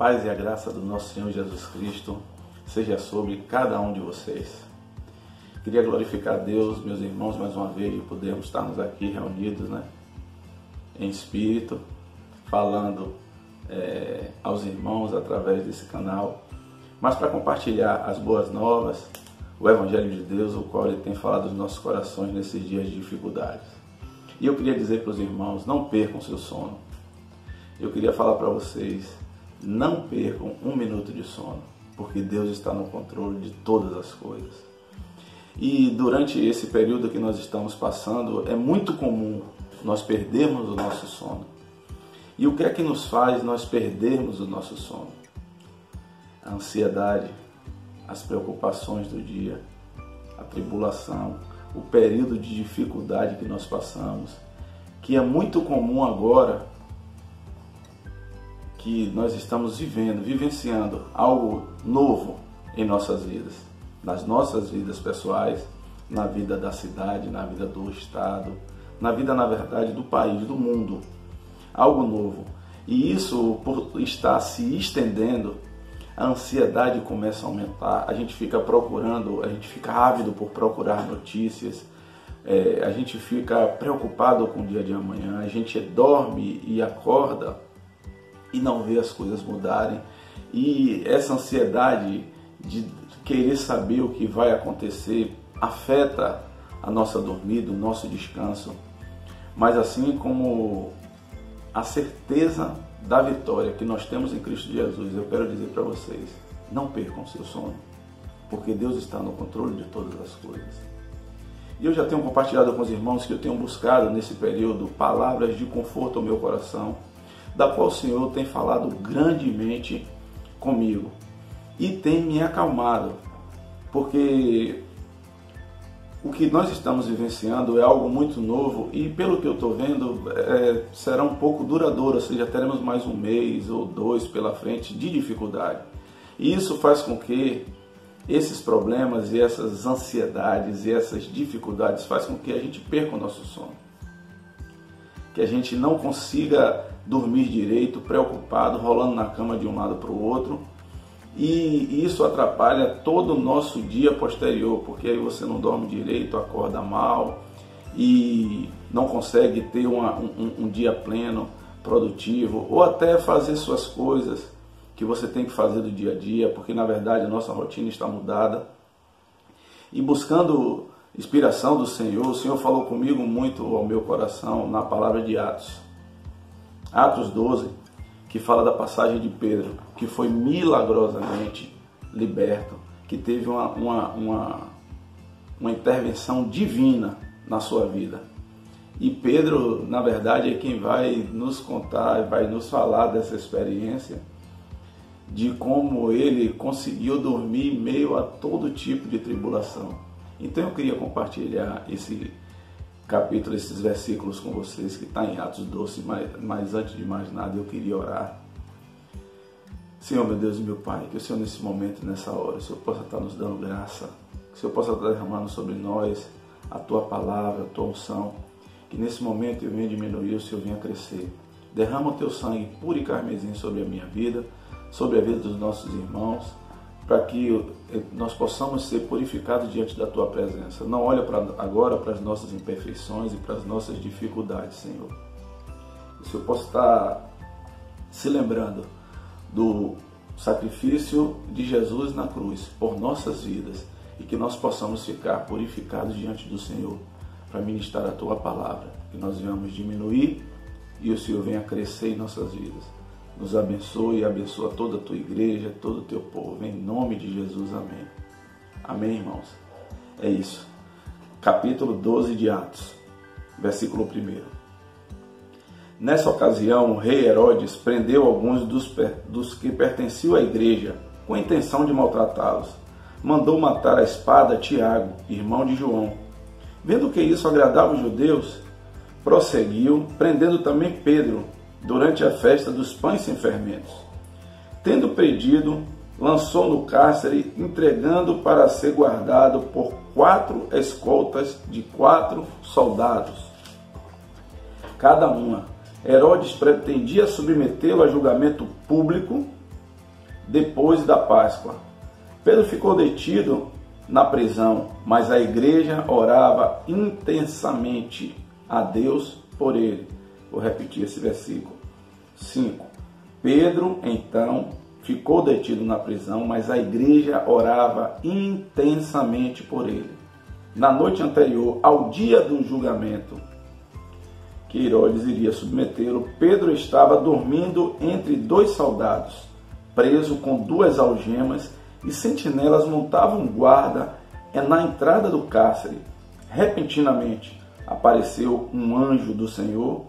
paz e a graça do nosso Senhor Jesus Cristo seja sobre cada um de vocês. Queria glorificar a Deus, meus irmãos, mais uma vez, de podermos estarmos aqui reunidos, em espírito, falando aos irmãos através desse canal, mas para compartilhar as boas novas, o Evangelho de Deus, o qual Ele tem falado nos nossos corações nesses dias de dificuldades. E eu queria dizer para os irmãos, não percam seu sono. Eu queria falar para vocês, não percam um minuto de sono, porque Deus está no controle de todas as coisas. E durante esse período que nós estamos passando, é muito comum nós perdermos o nosso sono. E o que é que nos faz nós perdermos o nosso sono? A ansiedade, as preocupações do dia, a tribulação, o período de dificuldade que nós passamos, que é muito comum agora, que nós estamos vivenciando algo novo em nossas vidas, nas nossas vidas pessoais, na vida da cidade, na vida do estado, na vida, na verdade, do país, do mundo, algo novo. E isso, por estar se estendendo, a ansiedade começa a aumentar, a gente fica procurando, a gente fica ávido por procurar notícias, a gente fica preocupado com o dia de amanhã, a gente dorme e acorda e não vê as coisas mudarem, e essa ansiedade de querer saber o que vai acontecer afeta a nossa dormida, o nosso descanso, mas assim como a certeza da vitória que nós temos em Cristo Jesus, eu quero dizer para vocês, não percam seu sono, porque Deus está no controle de todas as coisas. E eu já tenho compartilhado com os irmãos que eu tenho buscado nesse período palavras de conforto ao meu coração, da qual o Senhor tem falado grandemente comigo e tem me acalmado, porque o que nós estamos vivenciando é algo muito novo e, pelo que eu estou vendo, será um pouco duradouro, ou seja, teremos mais um mês ou dois pela frente de dificuldade. E isso faz com que esses problemas e essas ansiedades e essas dificuldades faz com que a gente perca o nosso sono, que a gente não consiga dormir direito, preocupado, rolando na cama de um lado para o outro, e isso atrapalha todo o nosso dia posterior, porque aí você não dorme direito, acorda mal e não consegue ter um dia pleno, produtivo, ou até fazer suas coisas que você tem que fazer do dia a dia, porque na verdade a nossa rotina está mudada. E buscando inspiração do Senhor, o Senhor falou comigo muito ao meu coração na palavra de Atos 12, que fala da passagem de Pedro, que foi milagrosamente liberto, que teve uma intervenção divina na sua vida. E Pedro, na verdade, é quem vai nos contar, vai nos falar dessa experiência, de como ele conseguiu dormir em meio a todo tipo de tribulação. Então eu queria compartilhar esse capítulo, esses versículos com vocês, que está em Atos 12, mas antes de mais nada eu queria orar. Senhor, meu Deus e meu Pai, que o Senhor nesse momento e nessa hora, o Senhor possa estar nos dando graça, que o Senhor possa estar derramando sobre nós a Tua palavra, a Tua unção, que nesse momento eu venha diminuir, o Senhor venha crescer. Derrama o Teu sangue puro e carmesim sobre a minha vida, sobre a vida dos nossos irmãos, para que nós possamos ser purificados diante da Tua presença. Não olha agora para as nossas imperfeições e para as nossas dificuldades, Senhor. Que o Senhor possa estar se lembrando do sacrifício de Jesus na cruz por nossas vidas e que nós possamos ficar purificados diante do Senhor para ministrar a Tua palavra. Que nós venhamos diminuir e o Senhor venha crescer em nossas vidas. Nos abençoe e abençoa toda a Tua igreja, todo o Teu povo. Em nome de Jesus, amém. Amém, irmãos? É isso. Capítulo 12 de Atos, versículo 1. Nessa ocasião, o rei Herodes prendeu alguns dos que pertenciam à igreja, com a intenção de maltratá-los. Mandou matar a espada Tiago, irmão de João. Vendo que isso agradava os judeus, prosseguiu, prendendo também Pedro, durante a festa dos pães sem fermentos. Tendo pedido, lançou no cárcere, entregando para ser guardado por 4 escoltas de 4 soldados, cada uma. Herodes pretendia submetê-lo a julgamento público depois da Páscoa. Pedro ficou detido na prisão, mas a igreja orava intensamente a Deus por ele. Vou repetir esse versículo. 5. Pedro, então, ficou detido na prisão, mas a igreja orava intensamente por ele. Na noite anterior ao dia do julgamento, que Herodes iria submetê-lo, Pedro estava dormindo entre 2 soldados, preso com 2 algemas, e sentinelas montavam guarda na entrada do cárcere. Repentinamente apareceu um anjo do Senhor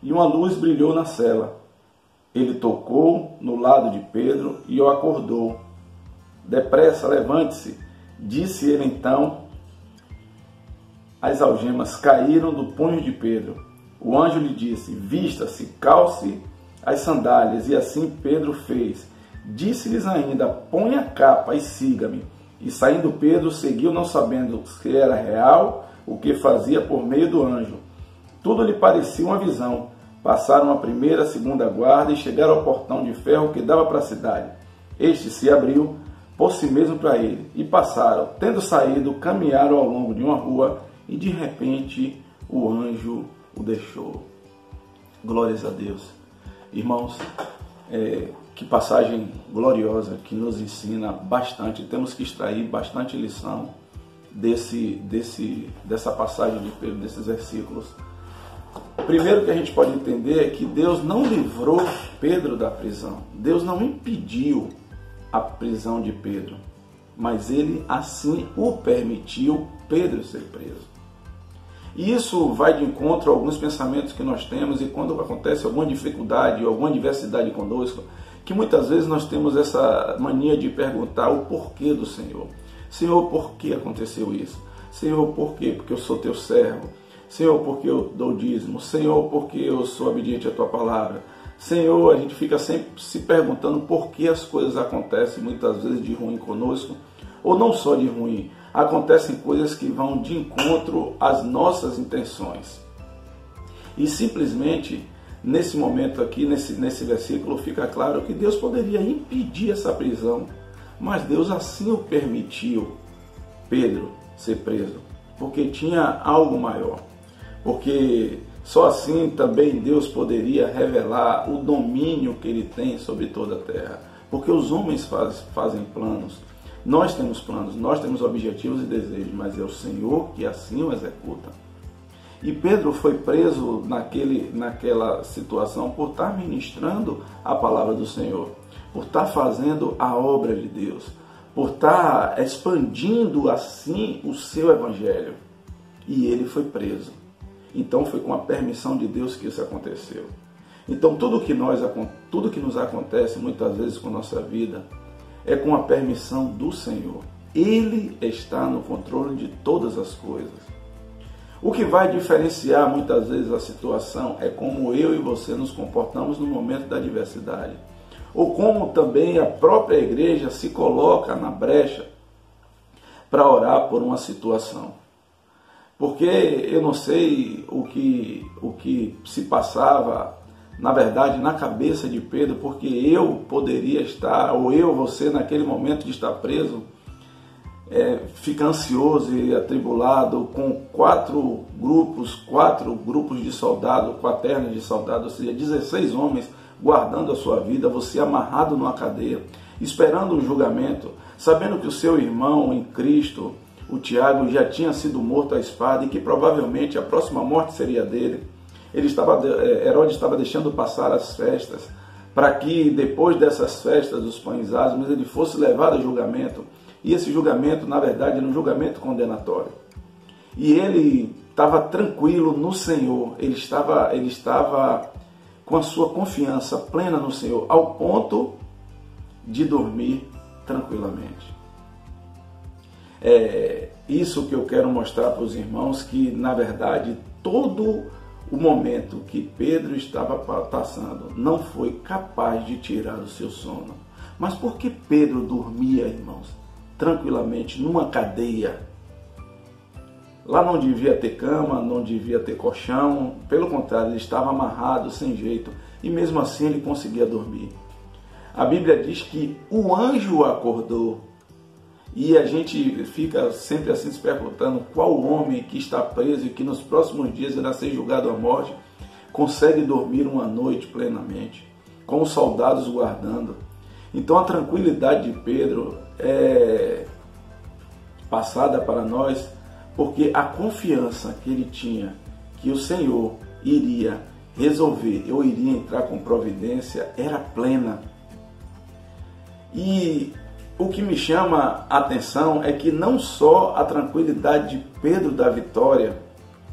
e uma luz brilhou na cela. Ele tocou no lado de Pedro e o acordou. Depressa, levante-se, disse ele então. As algemas caíram do punho de Pedro. O anjo lhe disse: vista-se, calce as sandálias. E assim Pedro fez. Disse-lhes ainda: põe a capa e siga-me. E saindo Pedro, seguiu, não sabendo se era real o que fazia por meio do anjo. Tudo lhe parecia uma visão. Passaram a primeira, a segunda guarda e chegaram ao portão de ferro que dava para a cidade. Este se abriu por si mesmo para ele. E passaram. Tendo saído, caminharam ao longo de uma rua e de repente o anjo o deixou. Glórias a Deus. Irmãos, que passagem gloriosa que nos ensina bastante. Temos que extrair bastante lição dessa passagem de Pedro, desses versículos. Primeiro que a gente pode entender é que Deus não livrou Pedro da prisão. Deus não impediu a prisão de Pedro, mas ele assim o permitiu Pedro ser preso. E isso vai de encontro a alguns pensamentos que nós temos, e quando acontece alguma dificuldade, alguma adversidade conosco, que muitas vezes nós temos essa mania de perguntar o porquê do Senhor. Senhor, por que aconteceu isso? Senhor, por quê? Porque eu sou teu servo. Senhor, porque eu dou dízimo. Senhor, porque eu sou obediente à tua palavra. Senhor, a gente fica sempre se perguntando por que as coisas acontecem muitas vezes de ruim conosco, ou não só de ruim, acontecem coisas que vão de encontro às nossas intenções. E simplesmente, nesse momento aqui, nesse versículo, fica claro que Deus poderia impedir essa prisão, mas Deus assim o permitiu, Pedro, ser preso, porque tinha algo maior. Porque só assim também Deus poderia revelar o domínio que Ele tem sobre toda a terra. Porque os homens fazem planos, nós temos planos, nós temos objetivos e desejos, mas é o Senhor que assim o executa. E Pedro foi preso naquela situação por estar ministrando a palavra do Senhor, por estar fazendo a obra de Deus, por estar expandindo assim o seu evangelho. E ele foi preso. Então foi com a permissão de Deus que isso aconteceu. Então tudo que nos acontece muitas vezes com a nossa vida é com a permissão do Senhor. Ele está no controle de todas as coisas. O que vai diferenciar muitas vezes a situação é como eu e você nos comportamos no momento da adversidade. Ou como também a própria igreja se coloca na brecha para orar por uma situação. Porque eu não sei o que se passava, na verdade, na cabeça de Pedro, porque eu poderia estar, ou você naquele momento de estar preso, fica ansioso e atribulado com 4 grupos de soldados, quaternas de soldados, ou seja, 16 homens guardando a sua vida, você amarrado numa cadeia, esperando um julgamento, sabendo que o seu irmão em Cristo, o Tiago, já tinha sido morto à espada e que provavelmente a próxima morte seria dele. Herodes estava deixando passar as festas para que depois dessas festas dos pães ázimos ele fosse levado a julgamento. E esse julgamento, na verdade, era um julgamento condenatório. E ele estava tranquilo no Senhor, ele estava com a sua confiança plena no Senhor, ao ponto de dormir tranquilamente. Isso que eu quero mostrar para os irmãos, que na verdade todo o momento que Pedro estava passando não foi capaz de tirar o seu sono. Mas por que Pedro dormia, irmãos, tranquilamente numa cadeia? Lá não devia ter cama, não devia ter colchão, pelo contrário, ele estava amarrado, sem jeito, e mesmo assim ele conseguia dormir. a Bíblia diz que o anjo acordou. E a gente fica sempre assim se perguntando qual homem que está preso e que nos próximos dias irá ser julgado à morte consegue dormir uma noite plenamente, com os soldados guardando. Então a tranquilidade de Pedro é passada para nós porque a confiança que ele tinha que o Senhor iria resolver, ou iria entrar com providência, era plena. E o que me chama a atenção é que não só a tranquilidade de Pedro da vitória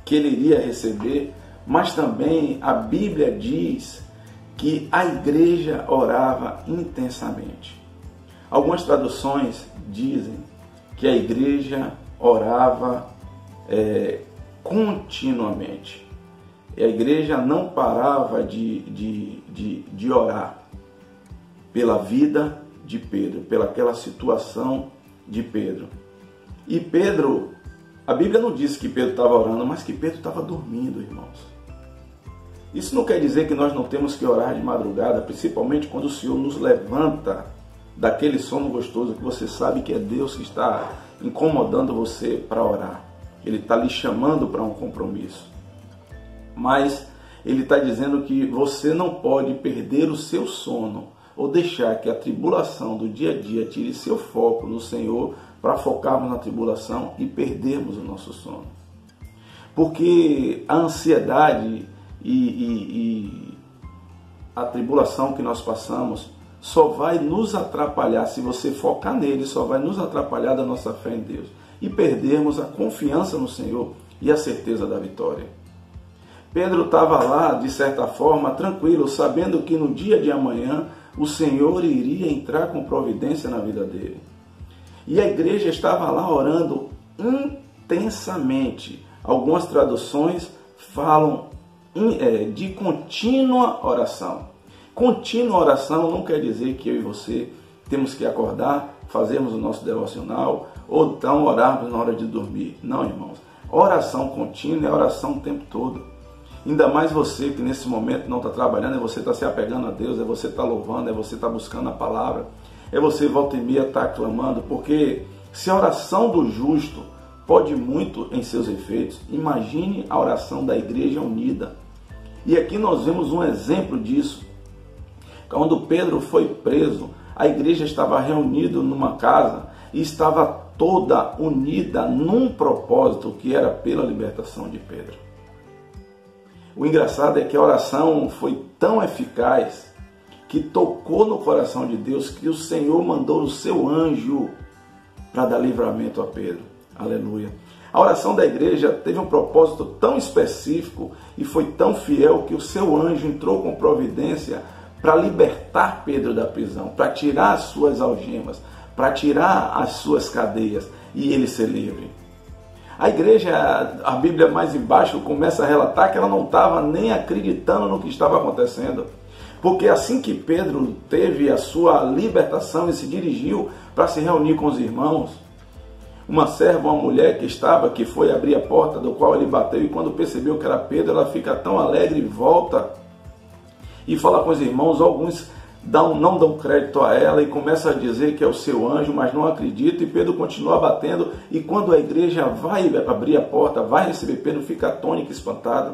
que ele iria receber, mas também a Bíblia diz que a igreja orava intensamente. Algumas traduções dizem que a igreja orava continuamente. E a igreja não parava de orar pela vida de Pedro, pelaquela situação de Pedro. E Pedro, a Bíblia não diz que Pedro estava orando, mas que Pedro estava dormindo, irmãos. Isso não quer dizer que nós não temos que orar de madrugada, principalmente quando o Senhor nos levanta daquele sono gostoso que você sabe que é Deus que está incomodando você para orar. Ele está lhe chamando para um compromisso. Mas ele está dizendo que você não pode perder o seu sono ou deixar que a tribulação do dia a dia tire seu foco no Senhor para focarmos na tribulação e perdermos o nosso sono. Porque a ansiedade e a tribulação que nós passamos só vai nos atrapalhar, se você focar nele, só vai nos atrapalhar da nossa fé em Deus e perdermos a confiança no Senhor e a certeza da vitória. Pedro estava lá, de certa forma, tranquilo, sabendo que no dia de amanhã o Senhor iria entrar com providência na vida dele. E a igreja estava lá orando intensamente. Algumas traduções falam de contínua oração. Contínua oração não quer dizer que eu e você temos que acordar, fazermos o nosso devocional ou então orarmos na hora de dormir. Não, irmãos. Oração contínua é oração o tempo todo. Ainda mais você que nesse momento não está trabalhando, é você está se apegando a Deus, é você está louvando, é você está buscando a palavra, é você volta e meia está clamando, porque se a oração do justo pode muito em seus efeitos, imagine a oração da igreja unida. E aqui nós vemos um exemplo disso. Quando Pedro foi preso, a igreja estava reunida numa casa e estava toda unida num propósito que era pela libertação de Pedro. O engraçado é que a oração foi tão eficaz que tocou no coração de Deus que o Senhor mandou o seu anjo para dar livramento a Pedro. Aleluia. A oração da igreja teve um propósito tão específico e foi tão fiel que o seu anjo entrou com providência para libertar Pedro da prisão, para tirar as suas algemas, para tirar as suas cadeias e ele ser livre. A igreja, a Bíblia mais embaixo começa a relatar que ela não estava nem acreditando no que estava acontecendo. Porque assim que Pedro teve a sua libertação e se dirigiu para se reunir com os irmãos, uma serva, uma mulher que foi abrir a porta do qual ele bateu, e quando percebeu que era Pedro, ela fica tão alegre e volta e fala com os irmãos. Alguns não dão crédito a ela e começa a dizer que é o seu anjo, mas não acredita, e Pedro continua batendo, e quando a igreja vai abrir a porta, vai receber Pedro, fica atônito, espantado.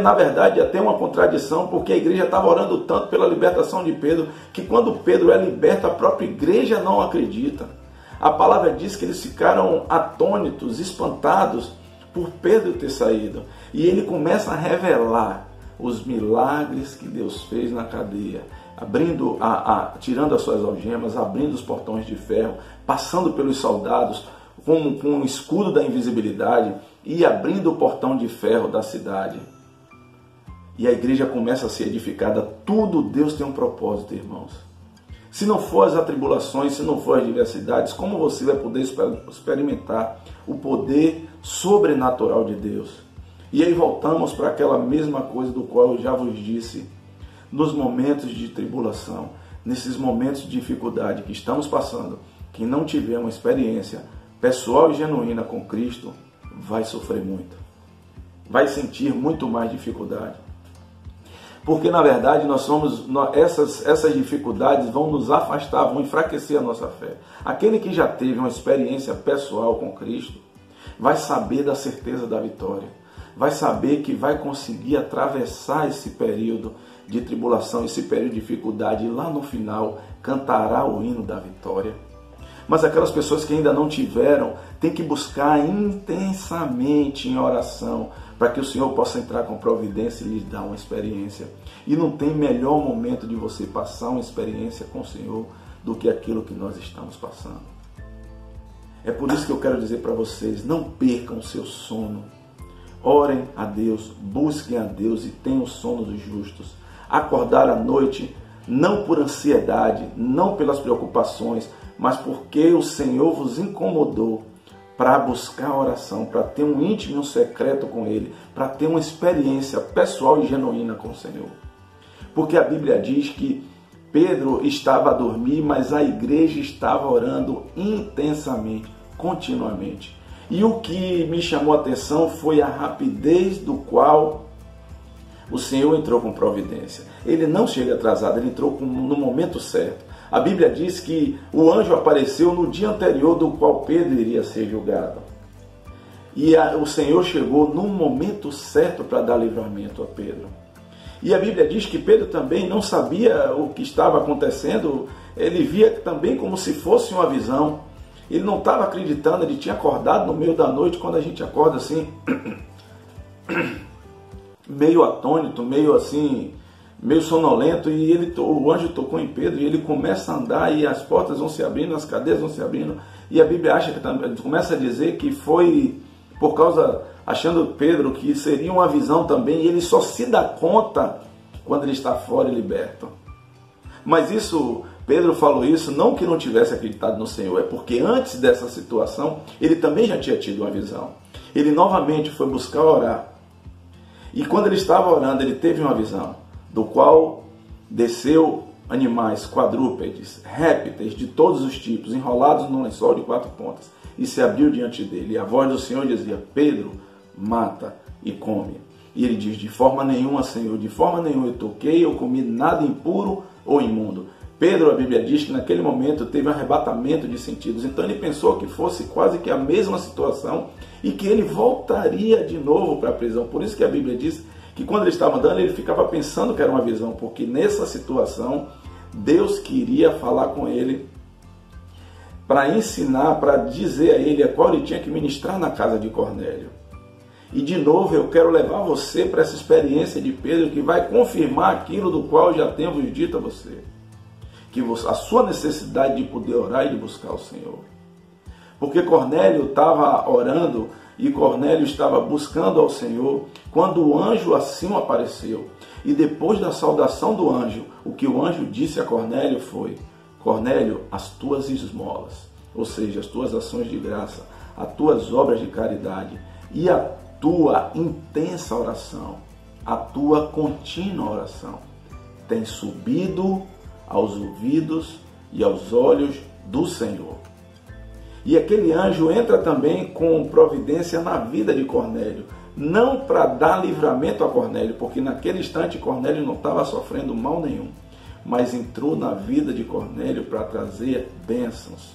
Na verdade, até uma contradição, porque a igreja estava orando tanto pela libertação de Pedro, que quando Pedro é liberto, a própria igreja não acredita. A palavra diz que eles ficaram atônitos, espantados por Pedro ter saído, e ele começa a revelar os milagres que Deus fez na cadeia, tirando as suas algemas, abrindo os portões de ferro, passando pelos soldados com um escudo da invisibilidade e abrindo o portão de ferro da cidade. E a igreja começa a ser edificada. Tudo Deus tem um propósito, irmãos. Se não for as atribulações, se não for as diversidades, como você vai poder experimentar o poder sobrenatural de Deus? E aí voltamos para aquela mesma coisa do qual eu já vos disse. Nos momentos de tribulação, nesses momentos de dificuldade que estamos passando, quem não tiver uma experiência pessoal e genuína com Cristo, vai sofrer muito. Vai sentir muito mais dificuldade. Porque na verdade essas dificuldades vão nos afastar, vão enfraquecer a nossa fé. Aquele que já teve uma experiência pessoal com Cristo vai saber da certeza da vitória, vai saber que vai conseguir atravessar esse período de tribulação, esse período de dificuldade, e lá no final cantará o hino da vitória. Mas aquelas pessoas que ainda não tiveram, têm que buscar intensamente em oração, para que o Senhor possa entrar com providência e lhes dar uma experiência. E não tem melhor momento de você passar uma experiência com o Senhor do que aquilo que nós estamos passando. É por isso que eu quero dizer para vocês, não percam o seu sono. Orem a Deus, busquem a Deus e tenham o sono dos justos. Acordar à noite, não por ansiedade, não pelas preocupações, mas porque o Senhor vos incomodou para buscar a oração, para ter um íntimo e um secreto com Ele, para ter uma experiência pessoal e genuína com o Senhor. Porque a Bíblia diz que Pedro estava a dormir, mas a igreja estava orando intensamente, continuamente. E o que me chamou a atenção foi a rapidez do qual o Senhor entrou com providência. Ele não chega atrasado, ele entrou no momento certo. A Bíblia diz que o anjo apareceu no dia anterior do qual Pedro iria ser julgado. E o Senhor chegou no momento certo para dar livramento a Pedro. E a Bíblia diz que Pedro também não sabia o que estava acontecendo, ele via também como se fosse uma visão. Ele não estava acreditando, ele tinha acordado no meio da noite, quando a gente acorda assim, meio atônito, meio assim, meio sonolento, e o anjo tocou em Pedro e ele começa a andar e as portas vão se abrindo, as cadeias vão se abrindo, e a Bíblia começa a dizer que foi por causa, achando Pedro que seria uma visão também, e ele só se dá conta quando ele está fora e liberto. Mas isso, Pedro falou isso não que não tivesse acreditado no Senhor, é porque antes dessa situação ele também já tinha tido uma visão. Ele novamente foi buscar orar, e quando ele estava orando ele teve uma visão, do qual desceu animais quadrúpedes, répteis de todos os tipos, enrolados num lençol de 4 pontas, e se abriu diante dele. E a voz do Senhor dizia: Pedro, mata e come. E ele diz: de forma nenhuma, Senhor, de forma nenhuma eu toquei ou comi nada impuro ou imundo. Pedro, a Bíblia diz que naquele momento teve um arrebatamento de sentidos. Então ele pensou que fosse quase que a mesma situação e que ele voltaria de novo para a prisão. Por isso que a Bíblia diz que quando ele estava andando, ele ficava pensando que era uma visão, porque nessa situação, Deus queria falar com ele para ensinar, para dizer a ele a qual ele tinha que ministrar na casa de Cornélio. E de novo, eu quero levar você para essa experiência de Pedro, que vai confirmar aquilo do qual já temos dito a você, que a sua necessidade de poder orar e de buscar o Senhor. Porque Cornélio estava orando e Cornélio estava buscando ao Senhor quando o anjo assim apareceu. E depois da saudação do anjo, o que o anjo disse a Cornélio foi: Cornélio, as tuas esmolas, ou seja, as tuas ações de graça, as tuas obras de caridade e a tua intensa oração, a tua contínua oração, tem subido aos ouvidos e aos olhos do Senhor. E aquele anjo entra também com providência na vida de Cornélio, não para dar livramento a Cornélio, porque naquele instante Cornélio não estava sofrendo mal nenhum, mas entrou na vida de Cornélio para trazer bênçãos,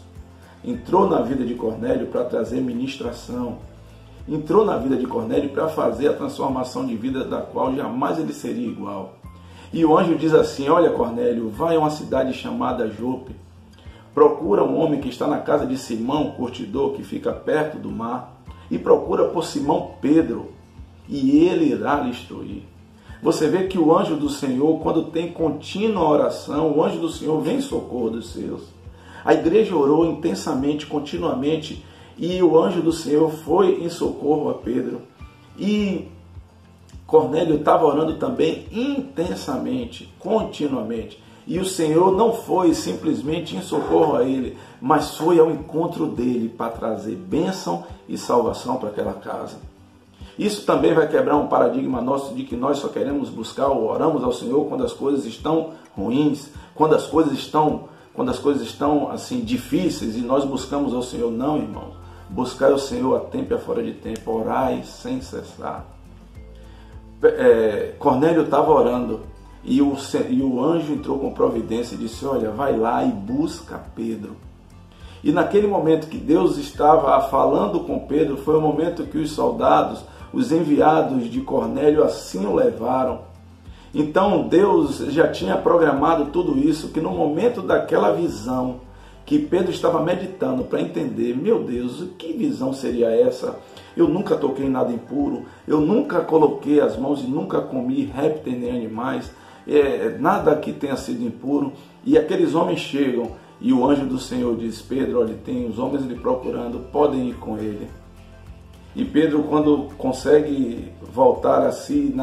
entrou na vida de Cornélio para trazer ministração, entrou na vida de Cornélio para fazer a transformação de vida da qual jamais ele seria igual. E o anjo diz assim: olha, Cornélio, vai a uma cidade chamada Jope, procura um homem que está na casa de Simão, curtidor, que fica perto do mar, e procura por Simão Pedro, e ele irá lhe instruir. Você vê que o anjo do Senhor, quando tem contínua oração, o anjo do Senhor vem em socorro dos seus. A igreja orou intensamente, continuamente, e o anjo do Senhor foi em socorro a Pedro. E Cornélio estava orando também intensamente, continuamente. E o Senhor não foi simplesmente em socorro a ele, mas foi ao encontro dele para trazer bênção e salvação para aquela casa. Isso também vai quebrar um paradigma nosso de que nós só queremos buscar ou oramos ao Senhor quando as coisas estão ruins, quando as coisas estão assim difíceis e nós buscamos ao Senhor. Não, irmãos. Buscar o Senhor a tempo e a fora de tempo, orai sem cessar. Cornélio estava orando E o anjo entrou com providência e disse: olha, vai lá e busca Pedro. E naquele momento que Deus estava falando com Pedro, foi o momento que os soldados, os enviados de Cornélio, assim o levaram. Então Deus já tinha programado tudo isso, que no momento daquela visão, que Pedro estava meditando para entender, meu Deus, que visão seria essa? Eu nunca toquei em nada impuro, eu nunca coloquei as mãos e nunca comi répteis nem animais, nada aqui tenha sido impuro. E aqueles homens chegam e o anjo do Senhor diz: Pedro, olha, tem os homens lhe procurando, podem ir com ele. E Pedro, quando consegue voltar a si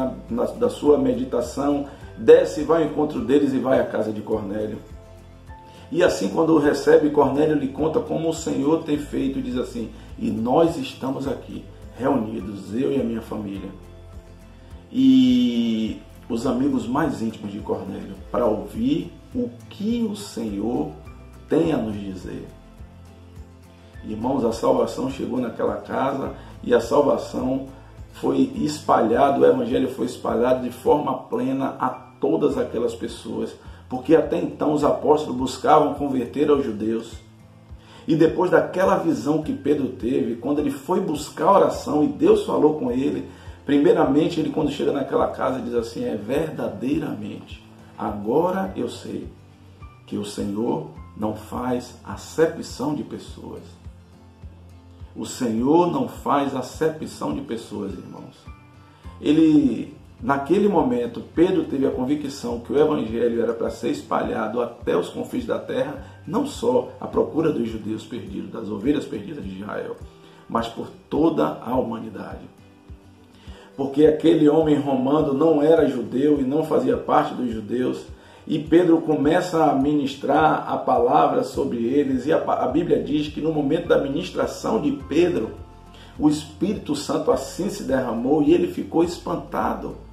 da sua meditação, desce, vai ao encontro deles e vai à casa de Cornélio. E assim, quando o recebe, Cornélio lhe conta como o Senhor tem feito e diz assim: e nós estamos aqui reunidos, eu e a minha família, e os amigos mais íntimos de Cornélio, para ouvir o que o Senhor tem a nos dizer. Irmãos, a salvação chegou naquela casa e a salvação foi espalhada, o evangelho foi espalhado de forma plena a todas aquelas pessoas, porque até então os apóstolos buscavam converter aos judeus. E depois daquela visão que Pedro teve, quando ele foi buscar oração e Deus falou com ele, primeiramente ele, quando chega naquela casa, diz assim: verdadeiramente, agora eu sei que o Senhor não faz acepção de pessoas. O Senhor não faz acepção de pessoas, irmãos. Naquele momento, Pedro teve a convicção que o evangelho era para ser espalhado até os confins da terra, não só à procura dos judeus perdidos, das ovelhas perdidas de Israel, mas por toda a humanidade. Porque aquele homem romano não era judeu e não fazia parte dos judeus, e Pedro começa a ministrar a palavra sobre eles, e a Bíblia diz que no momento da ministração de Pedro, o Espírito Santo assim se derramou e ele ficou espantado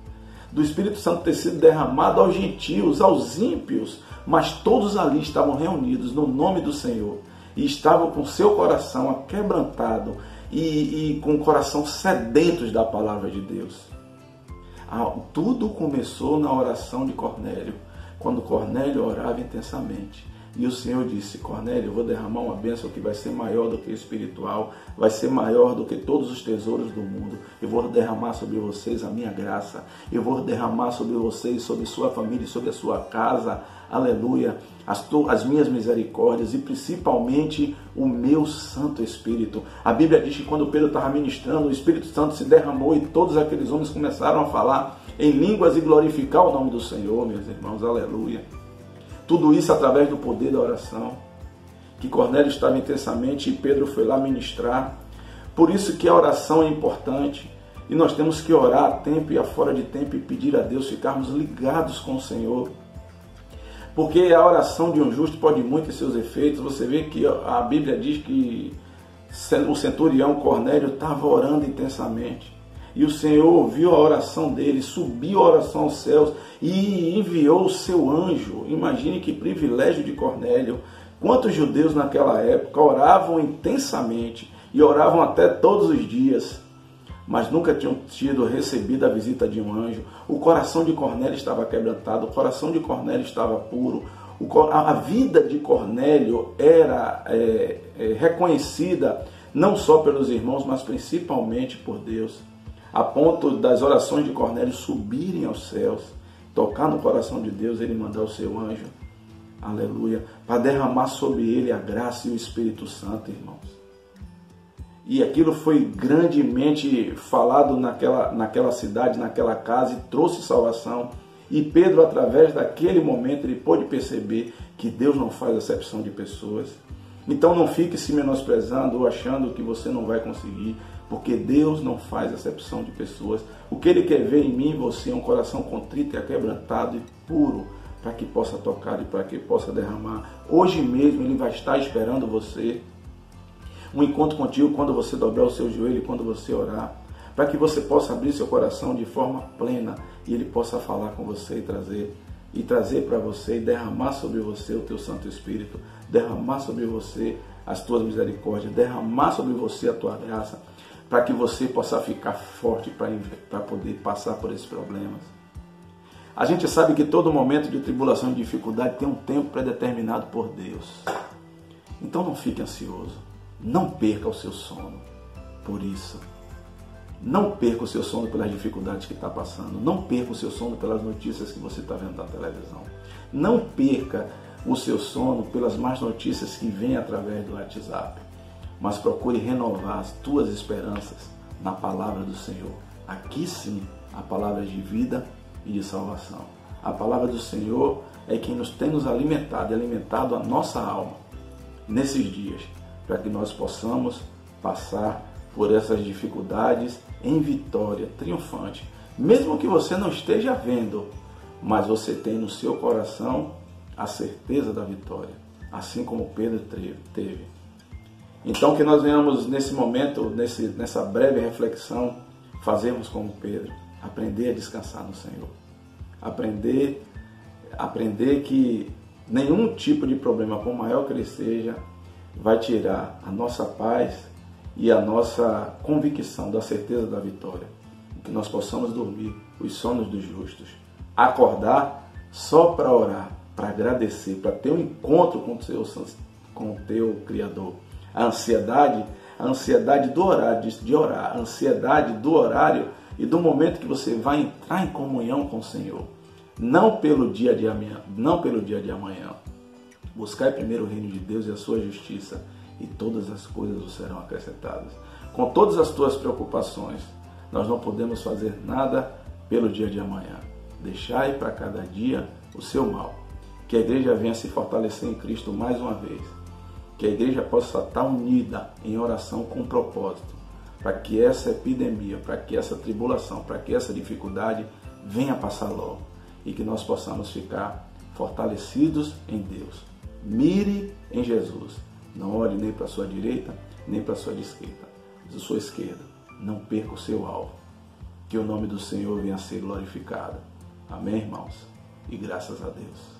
do Espírito Santo ter sido derramado aos gentios, aos ímpios, mas todos ali estavam reunidos no nome do Senhor e estavam com seu coração aquebrantado e com o coração sedentos da palavra de Deus. Tudo começou na oração de Cornélio, quando Cornélio orava intensamente. E o Senhor disse: Cornélio, eu vou derramar uma bênção que vai ser maior do que o espiritual, vai ser maior do que todos os tesouros do mundo. Eu vou derramar sobre vocês a minha graça, eu vou derramar sobre vocês, sobre sua família, sobre a sua casa, aleluia, as minhas misericórdias e principalmente o meu Santo Espírito. A Bíblia diz que quando Pedro estava ministrando, o Espírito Santo se derramou e todos aqueles homens começaram a falar em línguas e glorificar o nome do Senhor, meus irmãos, aleluia. Tudo isso através do poder da oração, que Cornélio estava intensamente e Pedro foi lá ministrar. Por isso que a oração é importante e nós temos que orar a tempo e a fora de tempo e pedir a Deus ficarmos ligados com o Senhor. Porque a oração de um justo pode muito ter seus efeitos. Você vê que a Bíblia diz que o centurião Cornélio estava orando intensamente. E o Senhor ouviu a oração dele, subiu a oração aos céus e enviou o seu anjo. Imagine que privilégio de Cornélio. Quantos judeus naquela época oravam intensamente e oravam até todos os dias, mas nunca tinham recebido a visita de um anjo. O coração de Cornélio estava quebrantado, o coração de Cornélio estava puro. A vida de Cornélio era reconhecida não só pelos irmãos, mas principalmente por Deus, a ponto das orações de Cornélio subirem aos céus, tocar no coração de Deus, ele mandar o seu anjo, aleluia, para derramar sobre ele a graça e o Espírito Santo, irmãos. E aquilo foi grandemente falado naquela cidade, naquela casa, e trouxe salvação. E Pedro, através daquele momento, ele pôde perceber que Deus não faz acepção de pessoas. Então não fique se menosprezando ou achando que você não vai conseguir, porque Deus não faz acepção de pessoas. O que Ele quer ver em mim e você é um coração contrito e aquebrantado e puro, para que possa tocar e para que possa derramar. Hoje mesmo Ele vai estar esperando você. Um encontro contigo quando você dobrar o seu joelho e quando você orar, para que você possa abrir seu coração de forma plena e Ele possa falar com você e trazer para você e derramar sobre você o teu Santo Espírito, derramar sobre você as tuas misericórdias, derramar sobre você a tua graça, para que você possa ficar forte para poder passar por esses problemas. A gente sabe que todo momento de tribulação e dificuldade tem um tempo predeterminado por Deus. Então não fique ansioso. Não perca o seu sono por isso. Não perca o seu sono pelas dificuldades que está passando. Não perca o seu sono pelas notícias que você está vendo na televisão. Não perca o seu sono pelas más notícias que vêm através do WhatsApp. Mas procure renovar as tuas esperanças na palavra do Senhor. Aqui sim, a palavra de vida e de salvação. A palavra do Senhor é quem tem nos alimentado e alimentado a nossa alma nesses dias, para que nós possamos passar por essas dificuldades em vitória, triunfante. Mesmo que você não esteja vendo, mas você tem no seu coração a certeza da vitória, assim como Pedro teve. Então que nós venhamos nesse momento, nessa breve reflexão, fazermos como Pedro, aprender a descansar no Senhor. Aprender que nenhum tipo de problema, por maior que ele seja, vai tirar a nossa paz e a nossa convicção da certeza da vitória. Que nós possamos dormir os sonos dos justos. Acordar só para orar, para agradecer, para ter um encontro com o teu Criador. A ansiedade do horário, de orar, a ansiedade do horário e do momento que você vai entrar em comunhão com o Senhor. Não pelo dia de amanhã. Buscai primeiro o reino de Deus e a sua justiça, e todas as coisas vos serão acrescentadas. Com todas as tuas preocupações, nós não podemos fazer nada pelo dia de amanhã. Deixai para cada dia o seu mal. Que a igreja venha se fortalecer em Cristo mais uma vez. Que a igreja possa estar unida em oração com um propósito, para que essa epidemia, para que essa tribulação, para que essa dificuldade venha passar logo e que nós possamos ficar fortalecidos em Deus. Mire em Jesus. Não olhe nem para a sua direita, nem para a sua esquerda. Não perca o seu alvo. Que o nome do Senhor venha a ser glorificado. Amém, irmãos? E graças a Deus.